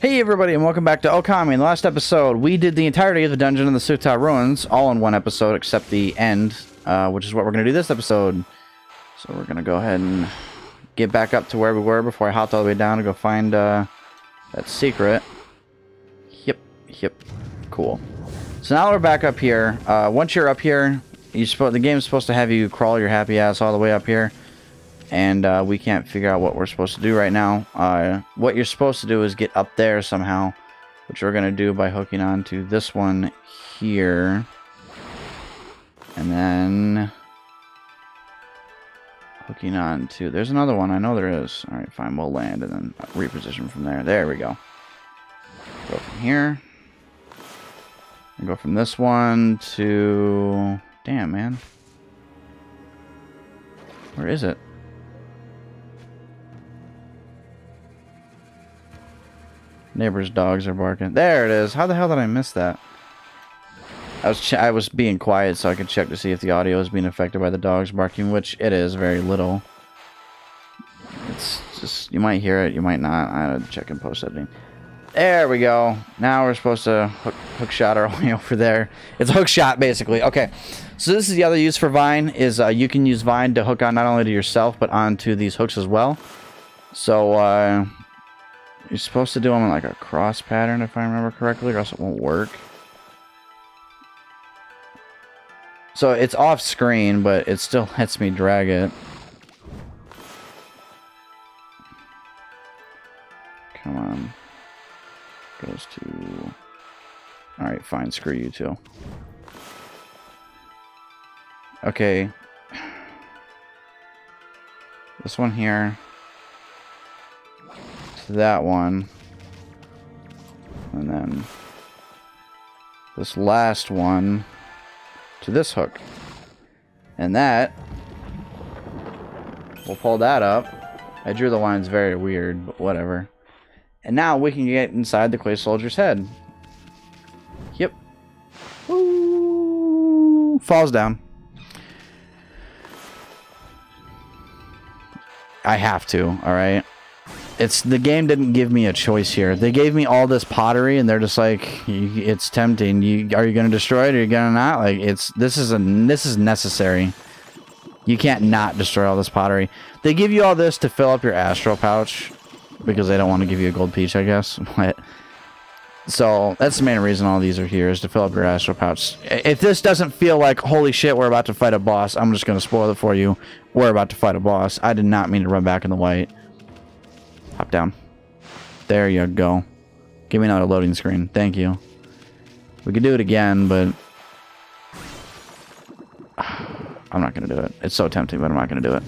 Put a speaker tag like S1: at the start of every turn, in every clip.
S1: Hey everybody, and welcome back to Okami. In the last episode, we did the entirety of the dungeon in the Suta Ruins, all in one episode, except the end, which is what we're going to do this episode. So we're going to go ahead and get back up to where we were before I hopped all the way down to go find that secret. Yep, cool. So now we're back up here. Once you're up here, the game's supposed to have you crawl your happy ass all the way up here. And we can't figure out what we're supposed to do right now. What you're supposed to do is get up there somehow, which we're going to do by hooking on to this one here. And then hooking on to... There's another one. I know there is. Alright, fine. We'll land and then reposition from there. There we go. Go from here. And go from this one to... Damn, man. Where is it? Neighbors' dogs are barking. There it is. How the hell did I miss that? I was being quiet so I could check to see if the audio is being affected by the dogs barking, which it is very little. It's just, you might hear it, you might not. I had to check in post-editing. There we go. Now we're supposed to hook shot our way over there. It's a hook shot, basically. Okay. So this is the other use for Vine, is you can use Vine to hook on not only to yourself, but onto these hooks as well. So, you're supposed to do them in like a cross pattern, if I remember correctly, or else it won't work. So it's off screen, but it still lets me drag it. Come on. Goes to... Alright, fine, screw you too. Okay. This one here. That one, and then this last one to this hook, and that we'll pull that up. I drew the lines very weird, but whatever. And now we can get inside the clay soldier's head. Yep. Woo! Falls down. I have to, alright? The game didn't give me a choice here. They gave me all this pottery, and they're just like, it's tempting. Are you going to destroy it, or are you going to not? Like, this is necessary. You can't not destroy all this pottery. They give you all this to fill up your astral pouch, because they don't want to give you a gold peach, I guess. But, so, that's the main reason all these are here, is to fill up your astral pouch. If this doesn't feel like, holy shit, we're about to fight a boss, I'm just going to spoil it for you. We're about to fight a boss. I did not mean to run back in the white. Hop down. There you go. Give me another loading screen. Thank you. We could do it again, but... I'm not going to do it. It's so tempting, but I'm not going to do it.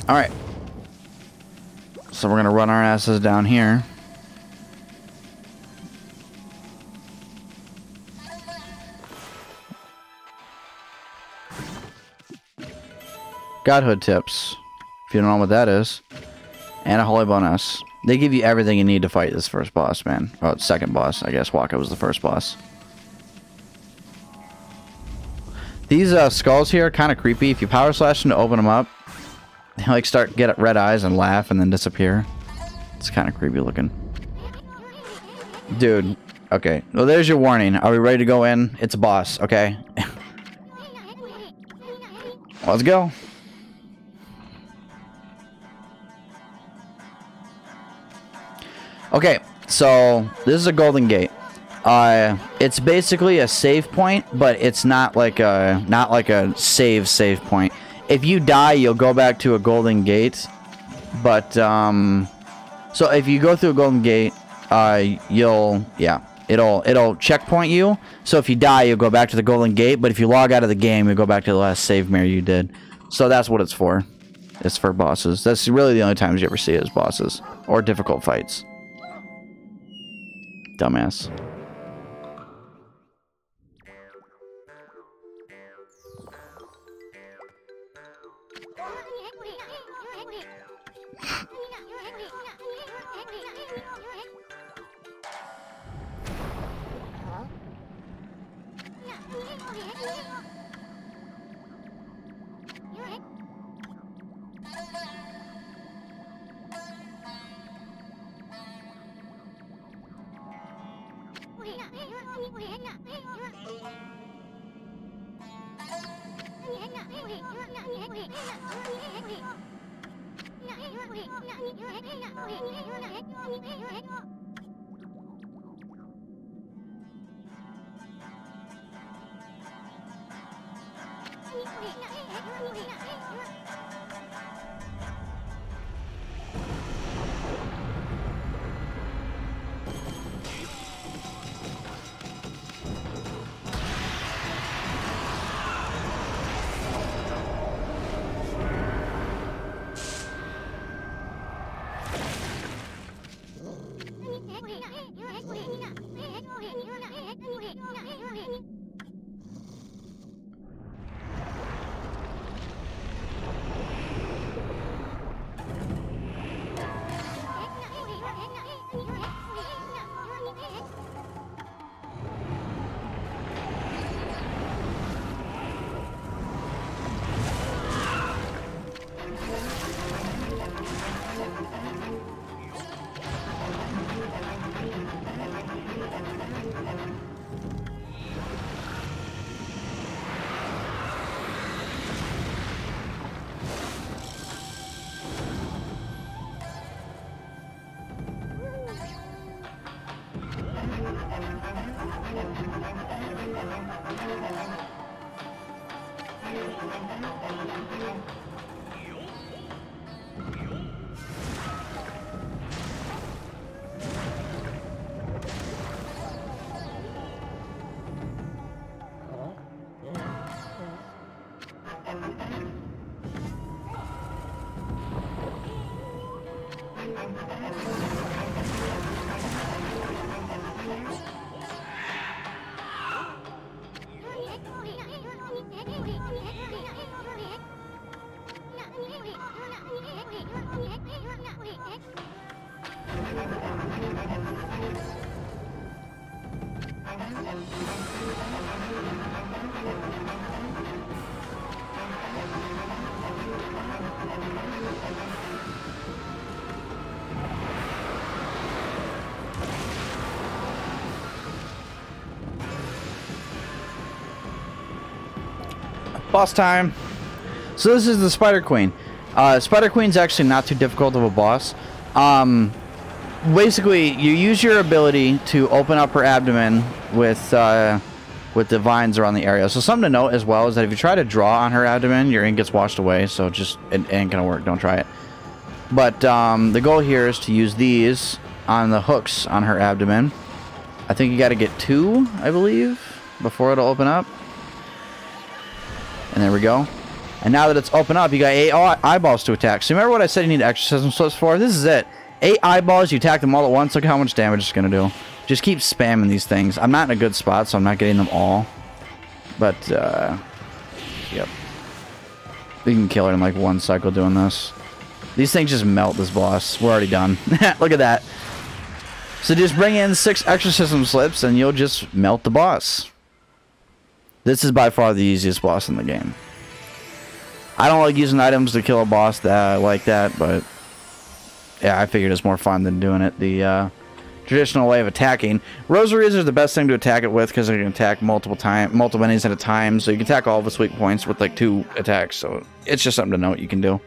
S1: Alright. So we're going to run our asses down here. Godhood tips. If you don't know what that is. And a holy bonus. They give you everything you need to fight this first boss, man. Oh, second boss. I guess Waka was the first boss. These skulls here are kind of creepy. If you power slash them to open them up, they like get red eyes and laugh and then disappear. It's kind of creepy looking. Dude. Okay. Well, there's your warning. Are we ready to go in? It's a boss, okay? Let's go. Okay, so this is a golden gate. It's basically a save point, but it's not like a save point. If you die, you'll go back to a golden gate. But so if you go through a golden gate, it'll checkpoint you. So if you die, you'll go back to the golden gate. But if you log out of the game, you'll go back to the last save mirror you did. So that's what it's for. It's for bosses. That's really the only times you ever see it as bosses or difficult fights. Dumbass. Boss time. So this is the Spider Queen. Spider Queen's actually not too difficult of a boss. Basically, you use your ability to open up her abdomen with the vines around the area. So something to note as well is that if you try to draw on her abdomen, your ink gets washed away. So just it ain't gonna work. Don't try it. But the goal here is to use these on the hooks on her abdomen. I think you got to get 2, I believe, before it'll open up. And there we go. And now that it's open up, you got 8 eyeballs to attack. So remember what I said you need exorcism slips for? This is it. 8 eyeballs, you attack them all at once. Look how much damage it's going to do. Just keep spamming these things. I'm not in a good spot, so I'm not getting them all. But, yep. We can kill her in like 1 cycle doing this. These things just melt this boss. We're already done. Look at that. So just bring in 6 exorcism slips and you'll just melt the boss. This is by far the easiest boss in the game. I don't like using items to kill a boss like that, but yeah, I figured it's more fun than doing it the traditional way of attacking. Rosaries are the best thing to attack it with because they can attack multiple enemies at a time, so you can attack all of its weak points with like 2 attacks, so it's just something to note you can do.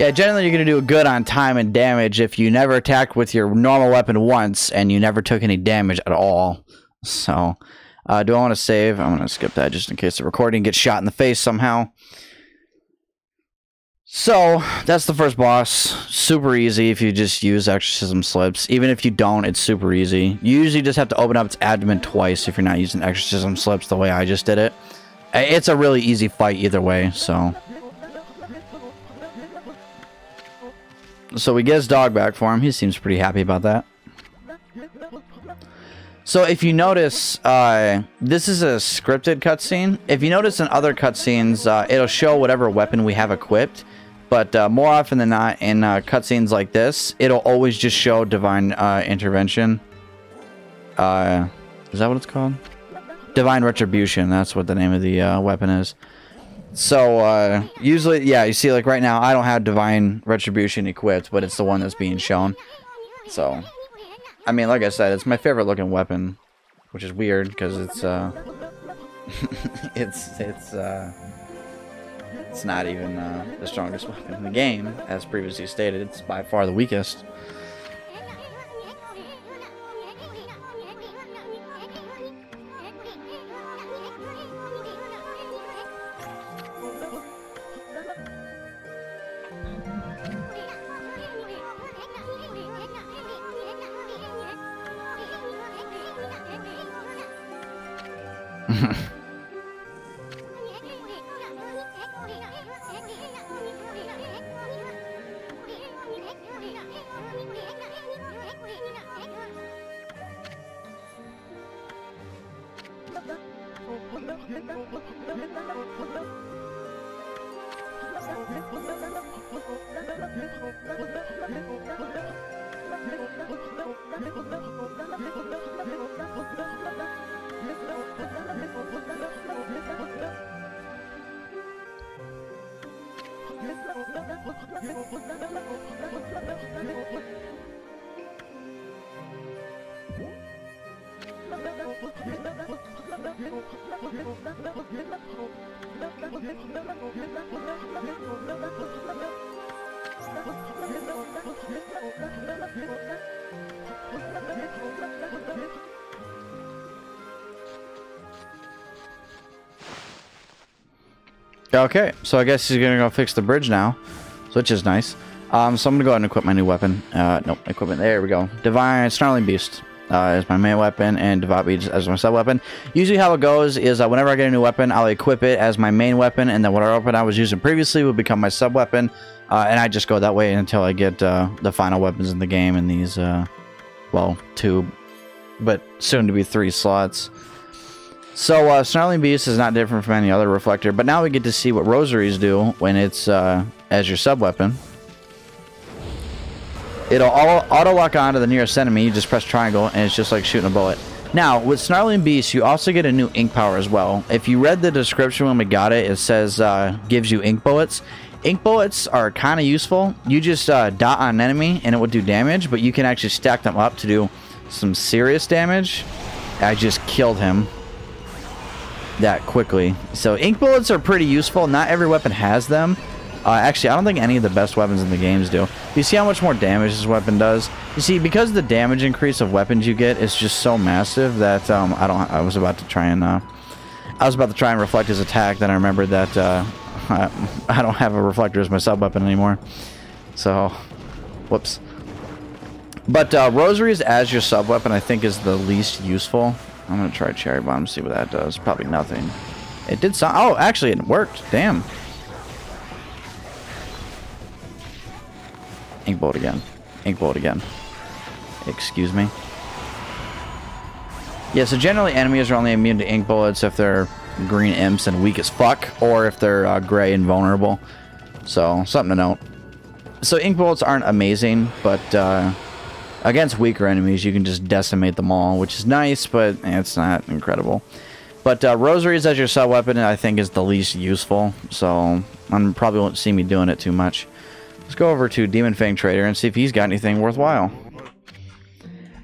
S1: Yeah, generally you're going to do good on time and damage if you never attacked with your normal weapon once and you never took any damage at all. So, do I want to save? I'm going to skip that just in case the recording gets shot in the face somehow. So, that's the first boss. Super easy if you just use exorcism slips. Even if you don't, it's super easy. You usually just have to open up its abdomen twice if you're not using exorcism slips the way I just did it. It's a really easy fight either way, so... So we get his dog back for him. He seems pretty happy about that. So if you notice, this is a scripted cutscene. If you notice in other cutscenes, it'll show whatever weapon we have equipped. But more often than not, in cutscenes like this, it'll always just show Divine Intervention. Is that what it's called? Divine Retribution. That's what the name of the weapon is. So, usually, yeah, you see, like, right now, I don't have Divine Retribution equipped, but it's the one that's being shown. So, I mean, like I said, it's my favorite looking weapon, which is weird, because it's, it's not even, the strongest weapon in the game, as previously stated. It's by far the weakest. Okay, so I guess he's gonna go fix the bridge now, which is nice. So I'm gonna go ahead and equip my new weapon. Nope, equipment. There we go. Divine Snarling Beast is my main weapon, and Devout Beast as my sub weapon. Usually, how it goes is whenever I get a new weapon, I'll equip it as my main weapon, and then whatever weapon I was using previously will become my sub weapon, and I just go that way until I get the final weapons in the game in these, well, 2, but soon to be 3 slots. So, Snarling Beast is not different from any other reflector, but now we get to see what rosaries do when it's as your sub-weapon. It'll auto-lock onto the nearest enemy. You just press triangle, and it's just like shooting a bullet. Now, with Snarling Beast, you also get a new ink power as well. If you read the description when we got it, it says, gives you ink bullets. Ink bullets are kind of useful. You just dot on an enemy, and it will do damage, but you can actually stack them up to do some serious damage. I just killed him that quickly. So ink bullets are pretty useful. Not every weapon has them. Actually, I don't think any of the best weapons in the games do. You see how much more damage this weapon does? You see, because the damage increase of weapons you get is just so massive that I was about to try and reflect his attack. Then I remembered that I don't have a reflector as my sub weapon anymore. So, whoops. But rosaries as your sub weapon, I think, is the least useful. I'm gonna try Cherry Bomb, see what that does. Probably nothing. It did some. Oh, actually, it worked. Damn. Ink Bolt again. Ink Bolt again. Excuse me. Yeah, so generally enemies are only immune to ink bullets if they're green imps and weak as fuck, or if they're gray and vulnerable. So, something to note. So ink bullets aren't amazing, but against weaker enemies, you can just decimate them all, which is nice, but it's not incredible. But rosaries as your sub-weapon, I think, is the least useful, so I probably won't see me doing it too much. Let's go over to Demon Fang Trader and see if he's got anything worthwhile.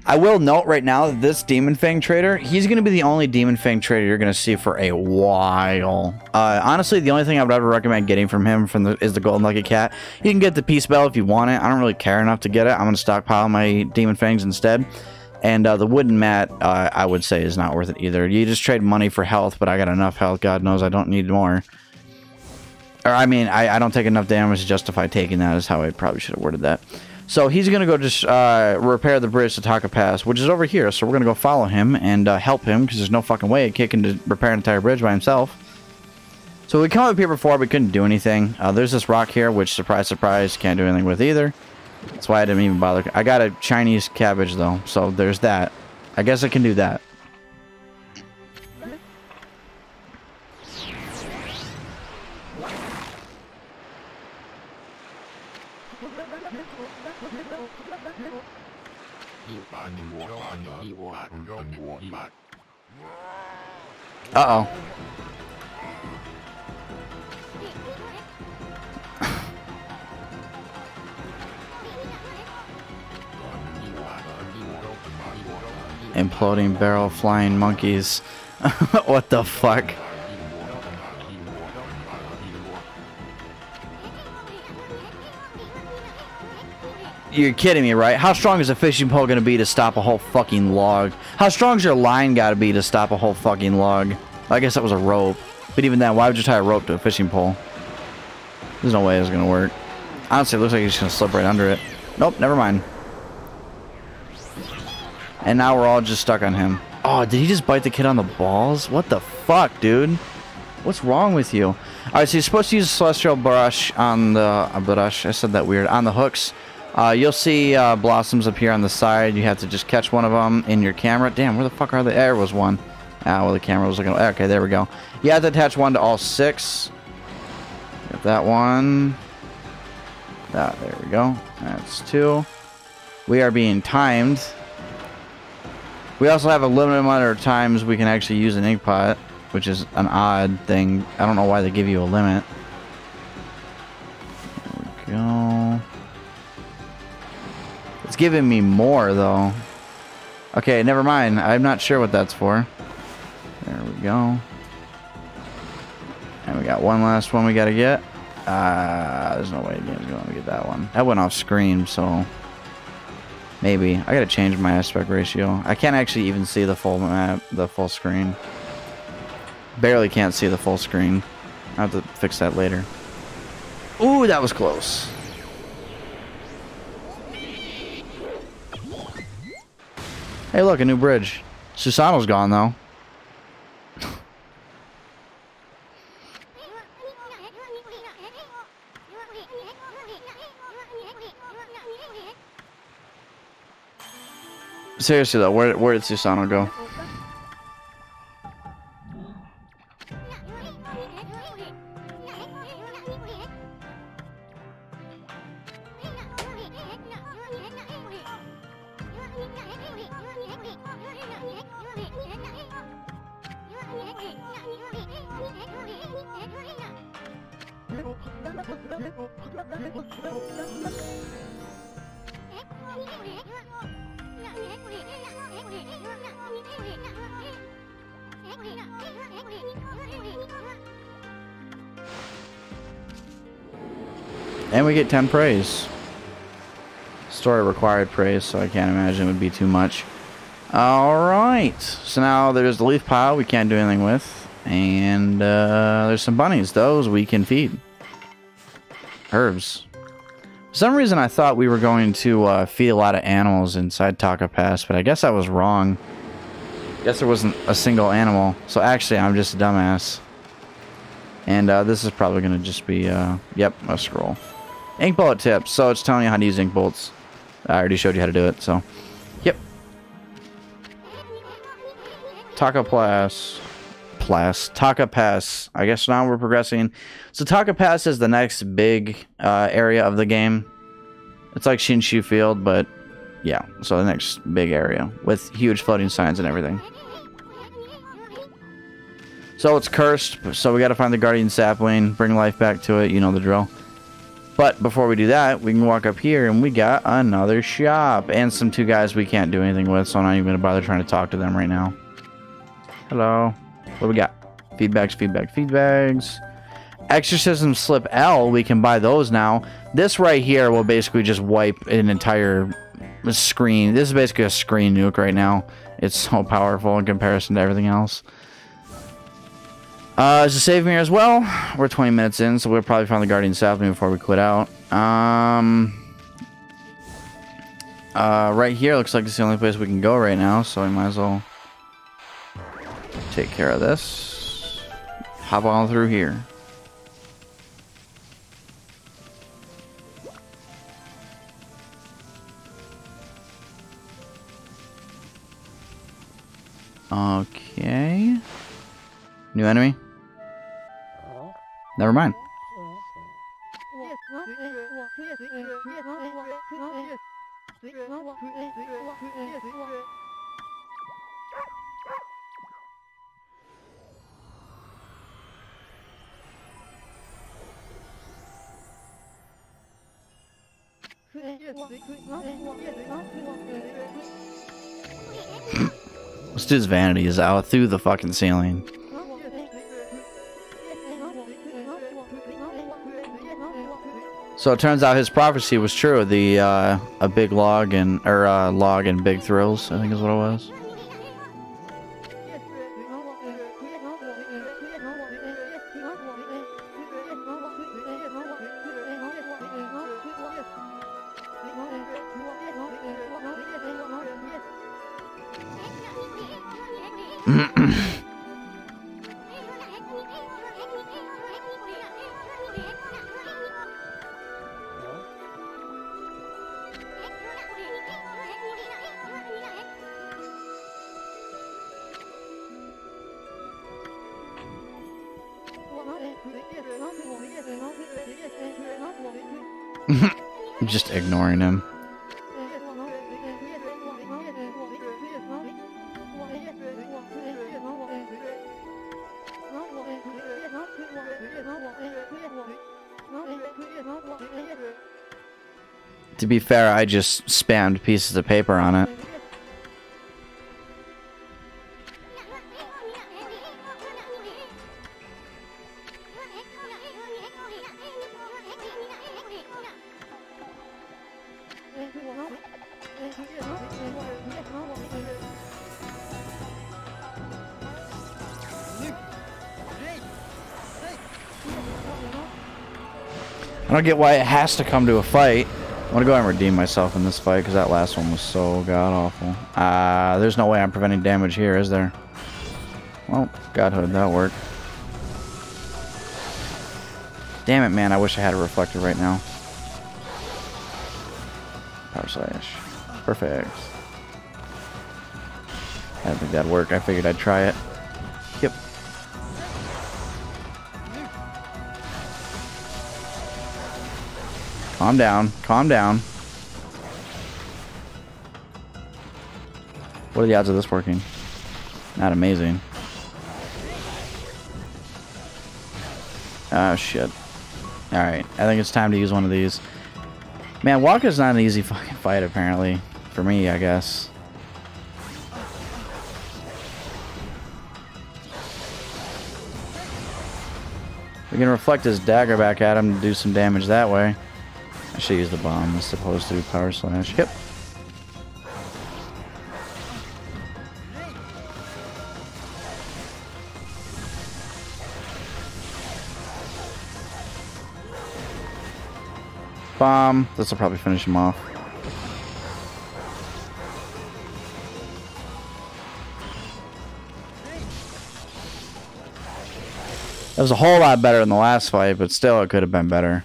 S1: I will note right now that this Demon Fang trader, he's going to be the only Demon Fang trader you're going to see for a while. Honestly, the only thing I would ever recommend getting from him is the Golden Lucky Cat. You can get the Peace Bell if you want it. I don't really care enough to get it. I'm going to stockpile my Demon Fangs instead. And the Wooden Mat, I would say, is not worth it either. You just trade money for health, but I got enough health. God knows I don't need more. Or, I mean, I don't take enough damage to justify taking that, is how I probably should have worded that. So he's going to go just repair the bridge to Taka Pass, which is over here. So we're going to go follow him and help him, because there's no fucking way a kid can repair an entire bridge by himself. So we come up here before, we couldn't do anything. There's this rock here, which, surprise, surprise, can't do anything with either. That's why I didn't even bother. I got a Chinese cabbage, though, so there's that. I guess I can do that. Uh-oh. Imploding barrel flying monkeys. What the fuck? You're kidding me, right? How strong is a fishing pole gonna be to stop a whole fucking log? How strong is your line gotta be to stop a whole fucking log? I guess that was a rope. But even then, why would you tie a rope to a fishing pole? There's no way it's gonna work. Honestly, it looks like he's just gonna slip right under it. Nope, never mind. And now we're all just stuck on him. Oh, did he just bite the kid on the balls? What the fuck, dude? What's wrong with you? Alright, so you're supposed to use a celestial brush on the... brush? I said that weird. On the hooks. You'll see blossoms appear on the side. You have to just catch one of them in your camera. Damn, where the fuck are they? There was one. Well, the camera was looking... Okay, there we go. You have to attach one to all 6. Get that one. There we go. That's 2. We are being timed. We also have a limited amount of times we can actually use an ink pot, which is an odd thing. I don't know why they give you a limit. There we go. It's giving me more, though. Okay, never mind. I'm not sure what that's for. There we go. And we got one last one we gotta get. There's no way the game's going to get that one. That went off screen, so... Maybe. I gotta change my aspect ratio. I can't actually even see the full map, the full screen. Barely can't see the full screen. I'll have to fix that later. Ooh, that was close. Hey, look, a new bridge. Susano's gone, though. Seriously though, where did Susano go? And we get 10 praise. Story required praise, so I can't imagine it would be too much. Alright, so now there's the leaf pile we can't do anything with. And there's some bunnies. Those we can feed. Herbs. For some reason I thought we were going to feed a lot of animals inside Taka Pass, but I guess I was wrong. I guess there wasn't a single animal. So actually I'm just a dumbass. And this is probably going to just be, yep, a scroll. Ink bullet tips. So it's telling you how to use ink bolts. I already showed you how to do it, so. Yep. Taka Pass. Taka Pass. I guess now we're progressing. So Taka Pass is the next big area of the game. It's like Shinshu Field, but yeah. So the next big area with huge floating signs and everything. So it's cursed, so we gotta find the guardian sapling, bring life back to it, you know the drill. But before we do that, we can walk up here and we got another shop and some two guys we can't do anything with, so I'm not even gonna bother trying to talk to them right now. Hello. What do we got? Feedbacks, feedback, feedbacks. Exorcism slip L, we can buy those now. This right here will basically just wipe an entire screen. This is basically a screen nuke right now. It's so powerful in comparison to everything else. Is it saving here as well? We're 20 minutes in, so we'll probably find the Guardian South before we quit out. Right here looks like it's the only place we can go right now, so we might as well take care of this. Hop on through here. Okay. New enemy? Never mind. This dude's vanity is out through the fucking ceiling. So it turns out his prophecy was true. The a big log and log and big thrills, I think is what it was. Just ignoring him. To be fair, I just spammed pieces of paper on it. I don't get why it has to come to a fight. I want to go ahead and redeem myself in this fight because that last one was so god-awful. There's no way I'm preventing damage here, is there? Well, Godhood, that'll work. Damn it, man. I wish I had a reflector right now. Power Slash. Perfect. I didn't think that'd work. I figured I'd try it. Yep. Calm down. Calm down. What are the odds of this working? Not amazing. Oh, shit. Alright, I think it's time to use one of these. Man, Waka's not an easy fucking fight, apparently. For me, I guess. We can reflect his dagger back at him to do some damage that way. I should use the bomb as opposed to Power Slash. Yep. Bomb. This will probably finish him off. That was a whole lot better than the last fight, but still it could have been better.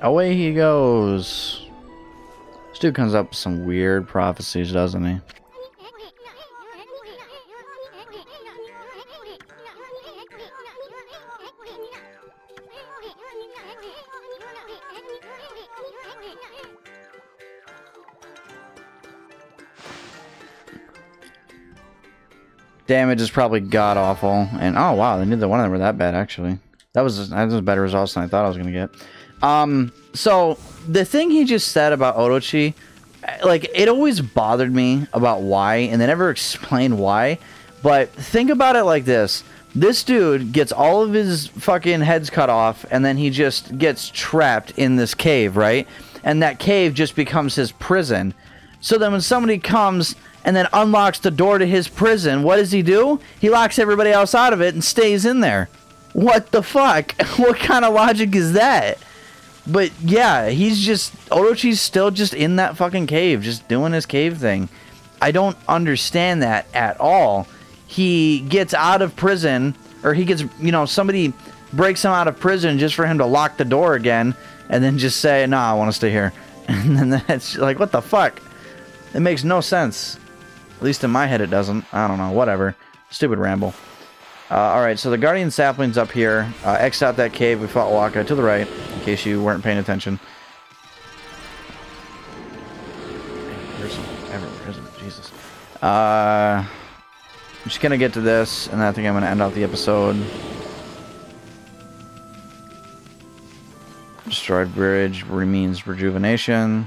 S1: Away he goes. This dude comes up with some weird prophecies, doesn't he? Damage is probably god-awful. And, oh wow, neither one of them were that bad, actually. That was better results than I thought I was going to get. So, the thing he just said about Orochi, like, it always bothered me about why, and they never explained why. But think about it like this. This dude gets all of his fucking heads cut off, and then he just gets trapped in this cave, right? And that cave just becomes his prison. So then when somebody comes and then unlocks the door to his prison, what does he do? He locks everybody else out of it and stays in there. What the fuck? What kind of logic is that? But yeah, he's just... Orochi's still just in that fucking cave, just doing his cave thing. I don't understand that at all. He gets out of prison, or he gets, you know, somebody breaks him out of prison just for him to lock the door again, and then just say, nah, I want to stay here. And then that's like, what the fuck? It makes no sense. At least in my head it doesn't. I don't know, whatever. Stupid ramble. Alright, so the Guardian Sapling's up here. X out that cave. We fought Waka to the right, in case you weren't paying attention. There's some everywhere, isn't it? Jesus. I'm just gonna get to this, and I think I'm gonna end off the episode. Destroyed bridge means rejuvenation.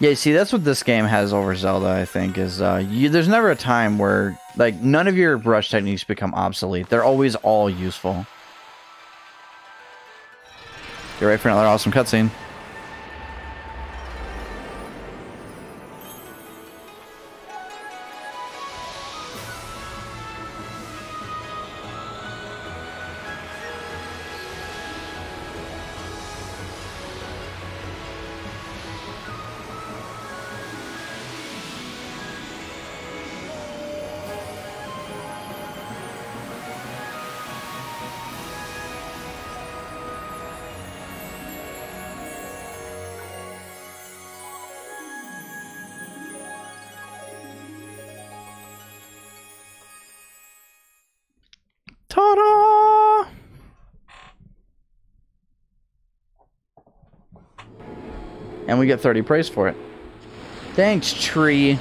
S1: Yeah, see, that's what this game has over Zelda, I think, is there's never a time where, like, none of your brush techniques become obsolete. They're always all useful. You're ready for another awesome cutscene. Ta-da! And we get 30 praise for it. Thanks, tree.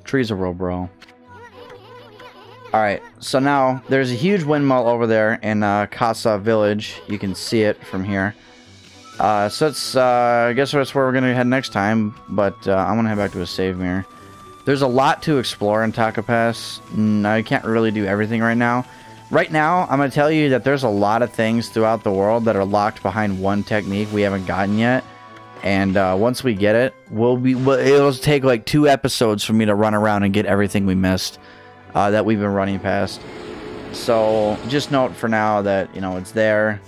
S1: Tree's a real bro. Alright, so now there's a huge windmill over there in Casa Village. You can see it from here. So it's, I guess that's where we're going to head next time. But I'm going to head back to a save mirror. There's a lot to explore in Taka Pass. I can't really do everything right now. Right now, I'm going to tell you that there's a lot of things throughout the world that are locked behind one technique we haven't gotten yet. And once we get it, it'll take like 2 episodes for me to run around and get everything we missed that we've been running past. So just note for now that, you know, it's there.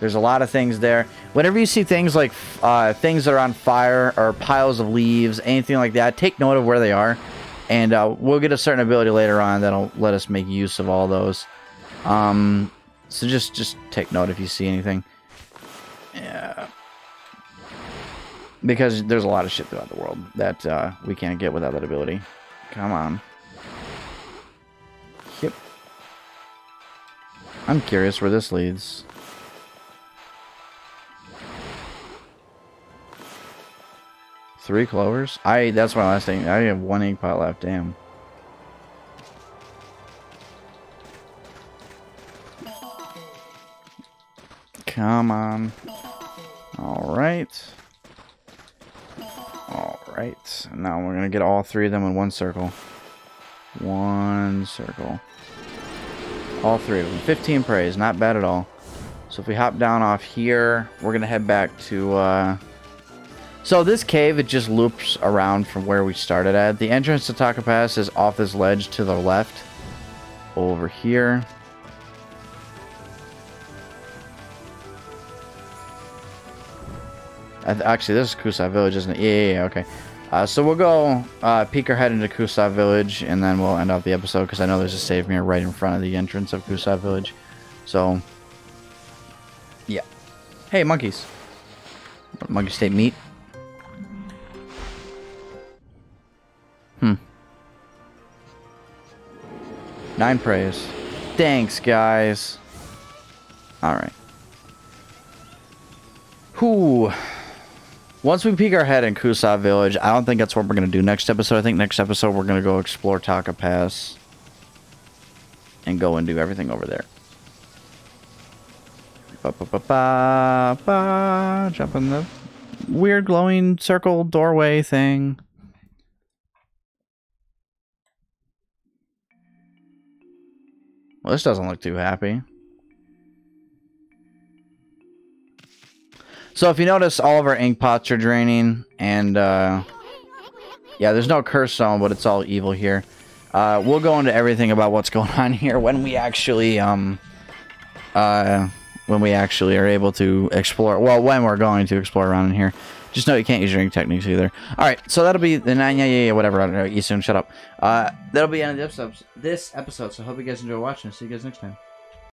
S1: There's a lot of things there. Whenever you see things like things that are on fire or piles of leaves, anything like that, take note of where they are. And we'll get a certain ability later on that'll let us make use of all those. So just take note if you see anything. Yeah. Because there's a lot of shit throughout the world that we can't get without that ability. Come on. Yep. I'm curious where this leads. 3 clovers? That's my last thing. I have 1 ink pot left, damn. Come on. Alright. Alright. Now we're gonna get all 3 of them in 1 circle. 1 circle. All 3 of them. 15 praise, not bad at all. So if we hop down off here, we're gonna head back to so this cave, it just loops around from where we started at. The entrance to Taka Pass is off this ledge to the left. Over here. Actually, this is Kusai Village, isn't it? Yeah, okay. So we'll go peek our head into Kusai Village, and then we'll end off the episode, because I know there's a save mirror right in front of the entrance of Kusai Village. So, yeah. Hey, monkeys. Monkey state meat. 9 praise. Thanks, guys. Alright. Whew. Once we peek our head in Kusai Village, I don't think that's what we're going to do next episode. I think next episode we're going to go explore Taka Pass. And go and do everything over there. Jump in the weird glowing circle doorway thing. Well, this doesn't look too happy. So if you notice, all of our ink pots are draining, and yeah, there's no curse zone, but it's all evil here. We'll go into everything about what's going on here when we actually are able to explore. Well, when we're going to explore around in here. Just know you can't use your ink techniques either. All right, so that'll be the whatever. I don't know. You soon shut up. That'll be the end of this episode. So I hope you guys enjoy watching. See you guys next time.